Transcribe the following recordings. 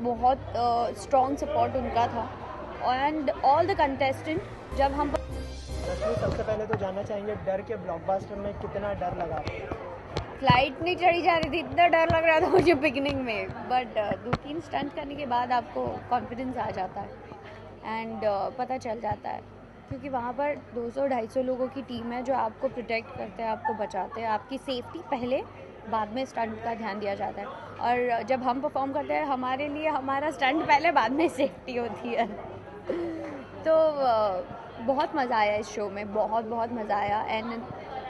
बहुत strong support उनका था एंड ऑल द कंटेस्टेंट जब हम रश्मि, सबसे पहले तो जानना चाहेंगे डर के ब्लॉकबस्टर में कितना डर लगा? फ्लाइट नहीं चढ़ी जा रही थी, इतना डर लग रहा था मुझे बिगिनिंग में, बट 2-3 स्टंट करने के बाद आपको कॉन्फिडेंस आ जाता है एंड पता चल जाता है, क्योंकि वहाँ पर 200-250 लोगों की टीम है जो आपको प्रोटेक्ट करते हैं, आपको बचाते हैं, आपकी सेफ्टी पहले, बाद में स्टंट का ध्यान दिया जाता है। और जब हम परफॉर्म करते हैं हमारे लिए हमारा स्टंट पहले, बाद में सेफ्टी होती है। तो बहुत मज़ा आया इस शो में, बहुत बहुत मज़ा आया एंड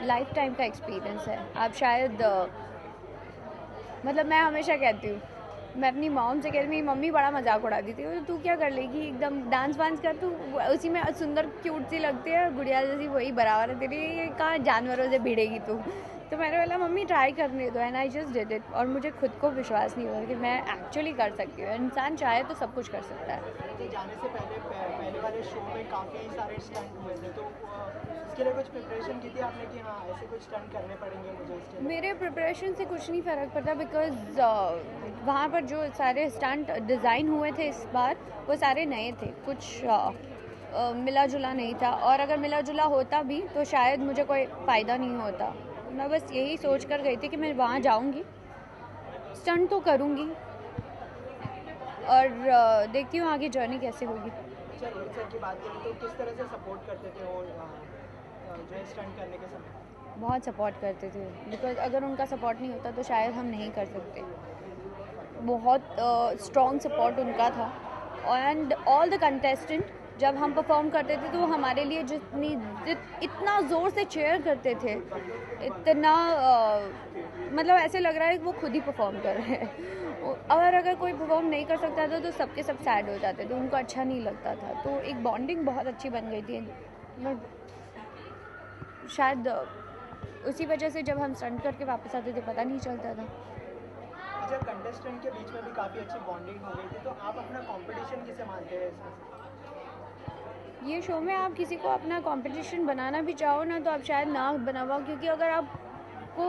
लाइफ टाइम का एक्सपीरियंस है। आप शायद मतलब मैं हमेशा कहती हूँ, मैं अपनी मॉम से कहती हूँ, मेरी मम्मी बड़ा मजाक उड़ाती थी, तू क्या कर लेगी, एकदम डांस वांस कर, तू उसी में सुंदर क्यूट सी लगती है, गुड़िया जैसी वही बराबर है तेरी, ये कहाँ जानवरों से भिड़ेगी तू। तो मैंने बोला मम्मी ट्राई करने दो and I just did it, और मुझे खुद को विश्वास नहीं हुआ कि मैं एक्चुअली कर सकती हूँ। इंसान चाहे तो सब कुछ कर सकता है। तो जाने से पहले वाले शो में काफ़ी सारे स्टंट हुए थे, तो इसके लिए कुछ प्रिपरेशन की थी आपने कि हाँ ऐसे कुछ स्टंट करने पड़ेंगे मुझे इसके लिए? मेरे प्रिपरेशन से कुछ नहीं फ़र्क पड़ता, बिकॉज वहाँ पर जो सारे स्टंट डिज़ाइन हुए थे इस बार वो सारे नए थे, कुछ मिला जुला नहीं था, और अगर मिला जुला होता भी तो शायद मुझे कोई फ़ायदा नहीं होता। मैं बस यही सोच कर गई थी कि मैं वहाँ जाऊँगी, स्टंट तो करूँगी और देखती हूँ आगे जर्नी कैसे होगी। अच्छा, रोहित सर की बात करें तो किस तरह से सपोर्ट करते थे वो जो है स्टंट करने के समय? बहुत सपोर्ट करते थे, बिकॉज अगर उनका सपोर्ट नहीं होता तो शायद हम नहीं कर सकते। बहुत स्ट्रॉन्ग सपोर्ट उनका था एंड ऑल द कंटेस्टेंट जब हम परफॉर्म करते थे तो हमारे लिए इतना ज़ोर से चेयर करते थे, इतना मतलब ऐसे लग रहा है कि वो खुद ही परफॉर्म कर रहे हैं। और अगर कोई परफॉर्म नहीं कर सकता था तो सबके सब सैड हो जाते थे, उनको अच्छा नहीं लगता था, तो एक बॉन्डिंग बहुत अच्छी बन गई थी। शायद उसी वजह से जब हम स्टंट करके वापस आते थे पता नहीं चलता था। अच्छा, कंटेस्टेंट के बीच में भी काफ़ी अच्छी बॉन्डिंग हो गई थी, तो आप अपना कंपटीशन किसे मानते हैं इसमें? ये शो में आप किसी को अपना कंपटीशन बनाना भी चाहो ना तो आप शायद ना बना पाओ, क्योंकि अगर आपको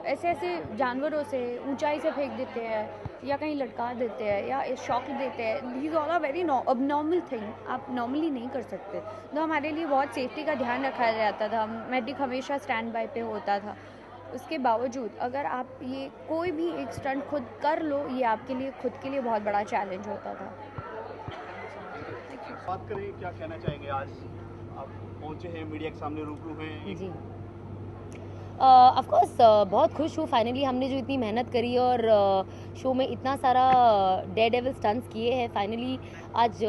ऐसे ऐसे जानवरों से ऊंचाई से फेंक देते हैं या कहीं लटका देते हैं या शॉक देते हैं, these all are very abnormal thing, आप नॉर्मली नहीं कर सकते। तो हमारे लिए बहुत सेफ्टी का ध्यान रखा जाता था, मेडिक हमेशा स्टैंड बाय पे होता था। उसके बावजूद अगर आप ये कोई भी एक स्टंट खुद कर लो, ये आपके लिए खुद के लिए बहुत बड़ा चैलेंज होता था। बात करें, क्या कहना चाहेंगे? आज आप पहुंचे हैं, मीडिया के सामने रूबरू हैं। जी ऑफ कोर्स बहुत खुश हूँ। फाइनली हमने जो इतनी मेहनत करी और शो में इतना सारा डेयर डेविल स्टंट्स किए हैं, फाइनली आज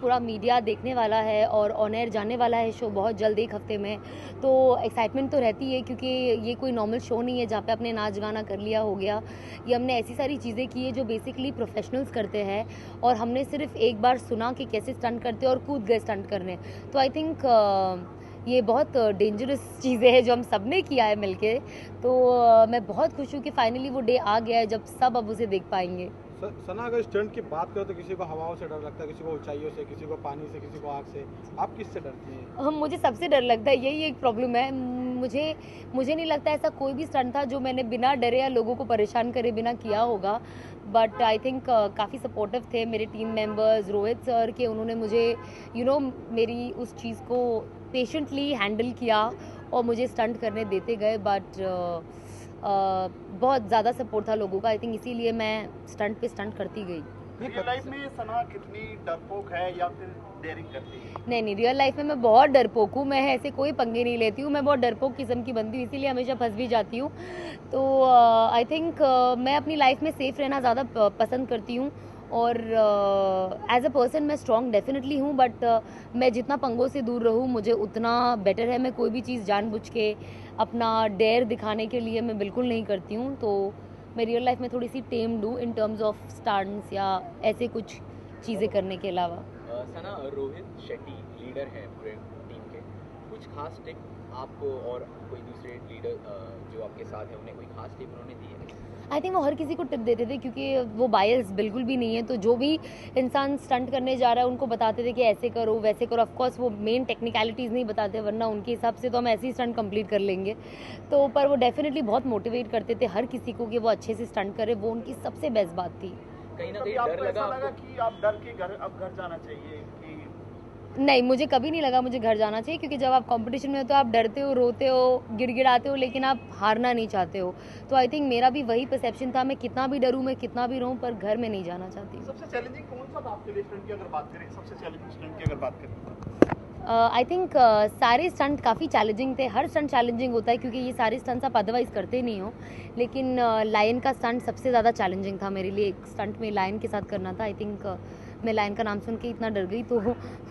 पूरा मीडिया देखने वाला है और ऑन एयर जाने वाला है शो बहुत जल्द, 1 हफ्ते में। तो एक्साइटमेंट तो रहती है, क्योंकि ये कोई नॉर्मल शो नहीं है जहाँ पे अपने नाच गाना कर लिया हो गया। ये हमने ऐसी सारी चीज़ें की है जो बेसिकली प्रोफेशनल्स करते हैं, और हमने सिर्फ एक बार सुना कि कैसे स्टंट करते हैं और कूद गए स्टंट करने। तो आई थिंक ये बहुत डेंजरस चीज़ें हैं जो हम सब ने किया है मिलके। तो मैं बहुत खुश हूँ कि फाइनली वो डे आ गया है जब सब अब उसे देख पाएंगे। सना, अगर स्टंट की बात करो तो किसी को हवाओं से डर लगता है, किसी को ऊंचाइयों से, किसी को पानी से, किसी को आग से। आप किससे डरती हैं? मुझे सबसे डर लगता है, यही एक प्रॉब्लम है। मुझे नहीं लगता ऐसा कोई भी स्टंट था जो मैंने बिना डरे या लोगों को परेशान करे बिना किया होगा। बट आई थिंक काफ़ी सपोर्टिव थे मेरे टीम मेंबर्स, रोहित सर के, उन्होंने मुझे मेरी उस चीज़ को पेशेंटली हैंडल किया और मुझे स्टंट करने देते गए। बट बहुत ज़्यादा सपोर्ट था लोगों का, आई थिंक इसीलिए मैं स्टंट पे स्टंट करती गई। रियल लाइफ में सना कितनी डरपोक है या फिर डेयरिंग करती है? नहीं, रियल लाइफ में मैं बहुत डरपोक हूँ। मैं ऐसे कोई पंगे नहीं लेती हूँ, मैं बहुत डरपोक किस्म की बनती हूँ, इसीलिए हमेशा फंस भी जाती हूँ। तो आई थिंक मैं अपनी लाइफ में सेफ रहना ज़्यादा पसंद करती हूँ, और एज अ पर्सन मैं स्ट्रॉन्ग डेफिनेटली हूँ, बट मैं जितना पंगों से दूर रहूँ मुझे उतना बेटर है। मैं कोई भी चीज़ जानबूझ के अपना डेयर दिखाने के लिए मैं बिल्कुल नहीं करती हूँ। तो मैं रियल लाइफ में थोड़ी सी टेम्ड हूँ इन टर्म्स ऑफ स्टंट्स या ऐसे कुछ चीज़ें करने के अलावा। सना, रोहित शेट्टी लीडर हैं पूरे टीम के, कुछ खास टिप आपको और कोई दूसरे लीडर जो आपके साथ हैं उन्हें कोई खास टिप उन्होंने दी है? आई थिंक वो हर किसी को टिप देते थे, क्योंकि वो बायस बिल्कुल भी नहीं है। तो जो भी इंसान स्टंट करने जा रहा है उनको बताते थे कि ऐसे करो वैसे करो। ऑफकोर्स वो मेन टेक्निकलिटीज़ नहीं बताते, वरना उनके हिसाब से तो हम ऐसे ही स्टंट कंप्लीट कर लेंगे। तो पर वो डेफिनेटली बहुत मोटिवेट करते थे हर किसी को कि वो अच्छे से स्टंट करे, वो उनकी सबसे बेस्ट बात थी। कहीं ना कभी कहीं डर आपको लगा ऐसा लगा आपको? कि आप डर के घर जाना चाहिए कि नहीं, मुझे कभी नहीं लगा मुझे घर जाना चाहिए, क्योंकि जब आप कंपटीशन में हो तो आप डरते हो, रोते हो, गिड़गिड़ाते हो, लेकिन आप हारना नहीं चाहते हो। तो आई थिंक मेरा भी वही परसेप्शन था, मैं कितना भी डरूं, मैं कितना भी रहूं, पर घर में नहीं जाना चाहती। सबसे चैलेंजिंग कौन सा था आपके लिए स्टंट की अगर बात करें, सबसे चैलेंजिंग स्टंट की अगर बात करें? आई थिंक सारे स्टंट काफ़ी चैलेंजिंग थे। हर स्टंट चैलेंजिंग होता है, क्योंकि ये सारे स्टंट्स आप अदरवाइज करते नहीं हो, लेकिन लायन का स्टंट सबसे ज़्यादा चैलेंजिंग था मेरे लिए। एक स्टंट में लायन के साथ करना था। आई थिंक मैं लायन का नाम सुन के इतना डर गई, तो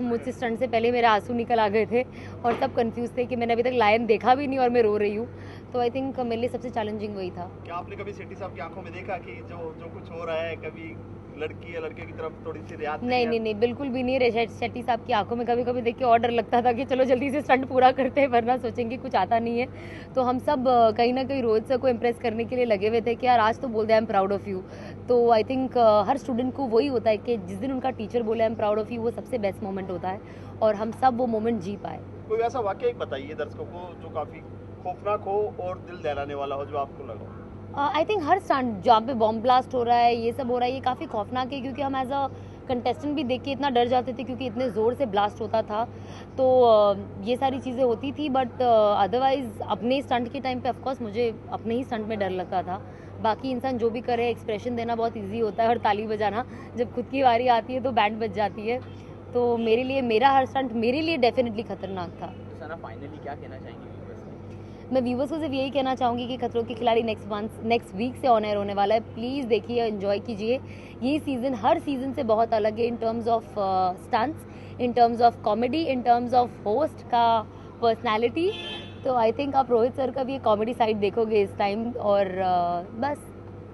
मुझसे स्टंट से पहले मेरे आंसू निकल आ गए थे और सब कंफ्यूज थे कि मैंने अभी तक लायन देखा भी नहीं और मैं रो रही हूँ। तो आई थिंक मेरे लिए सबसे चैलेंजिंग वही था। क्या आपने कभी शेट्टी साहब की आंखों में देखा कि जो कुछ हो रहा है, कभी लड़की या लड़के की तरफ थोड़ी सी रियायत नहीं, बिल्कुल भी नहीं। शेट्टी साहब की आंखों में कभी कभी देख के और डर लगता था कि चलो जल्दी से स्टंट पूरा करते हैं, वरना सोचेंगे कुछ आता नहीं है। तो हम सब कहीं ना कहीं रोहित सर को इम्प्रेस करने के लिए लगे हुए थे कि यार आज तो बोल दे I am proud of you. तो आई थिंक हर स्टूडेंट को वही होता है कि जिस दिन उनका टीचर बोले आई एम प्राउड ऑफ यू, वो सबसे बेस्ट मोमेंट होता है, और हम सब वो मोमेंट जी पाए। कोई ऐसा वाकया एक बताइए दर्शकों को जो काफी खौफनाक हो और दिल दहलाने वाला हो, जो आपको लगा हो। आई थिंक हर स्टंट जहाँ पे बॉम्ब ब्लास्ट हो रहा है, ये सब हो रहा है, ये काफ़ी खौफनाक है, क्योंकि हम एज अ कंटेस्टेंट भी देख के इतना डर जाते थे, क्योंकि इतने ज़ोर से ब्लास्ट होता था। तो ये सारी चीज़ें होती थी, बट अदरवाइज अपने स्टंट के टाइम पे ऑफकोर्स मुझे अपने ही स्टंट में डर लगता था। बाकी इंसान जो भी करे, एक्सप्रेशन देना बहुत ईजी होता है और ताली बजाना जब खुद की बारी आती है तो बैंड बज जाती है। तो मेरे लिए मेरा हर स्टंट मेरे लिए डेफिनेटली खतरनाक था। तो सना फाइनली क्या कहना चाहेंगे व्यूअर्स को? मैं व्यूवर्स को सिर्फ यही कहना चाहूँगी कि खतरों के खिलाड़ी नेक्स्ट वीक से ऑन एयर होने वाला है। प्लीज़ देखिए, एंजॉय कीजिए। ये सीज़न हर सीज़न से बहुत अलग है, in terms of stunts, in terms of comedy, in terms of host का पर्सनैलिटी। तो आई थिंक आप रोहित सर का भी एक कॉमेडी साइड देखोगे इस टाइम, और बस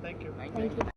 थैंक यू। Thank you.